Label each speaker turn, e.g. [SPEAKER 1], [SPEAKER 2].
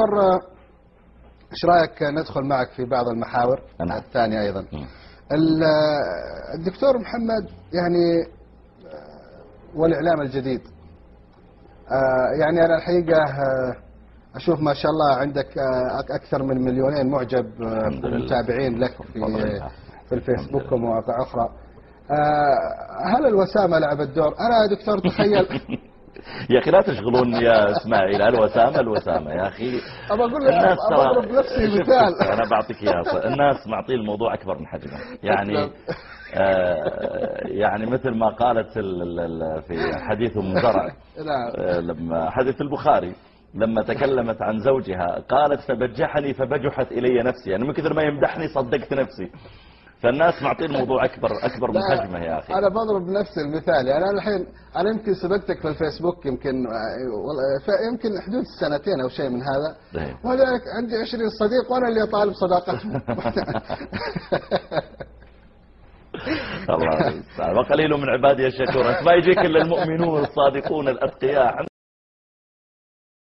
[SPEAKER 1] دكتور، ايش رايك ندخل معك في بعض المحاور الثانية ايضا؟ الدكتور محمد يعني والاعلام الجديد، يعني انا الحقيقة اشوف ما شاء الله عندك اكثر من 2,000,000 معجب متابعين لك في الفيسبوك ومواقع اخرى. هل الوسامة لعبت دور؟ انا يا دكتور تخيل
[SPEAKER 2] يا اخي لا تشغلون يا اسماعيل الوسامة يا اخي.
[SPEAKER 1] ابى اقول لك، اضرب نفسي مثال.
[SPEAKER 2] انا بعطيك اياه. الناس معطين الموضوع اكبر من حجمه يعني. يعني مثل ما قالت في حديث ام زرع، لما حديث البخاري لما تكلمت عن زوجها قالت فبجحني فبجحت الي نفسي، يعني من كثر ما يمدحني صدقت نفسي. فالناس معطين الموضوع اكبر من حجمه يا اخي.
[SPEAKER 1] انا بضرب نفس المثال، يعني انا الحين انا يمكن سبقتك في الفيسبوك يمكن حدود سنتين او شيء من هذا، ولذلك عندي 20 صديق وانا اللي اطالب صداقتهم.
[SPEAKER 2] الله المستعان. وقليل من عبادي الشكور. ما يجيك الا المؤمنون الصادقون الاتقياء.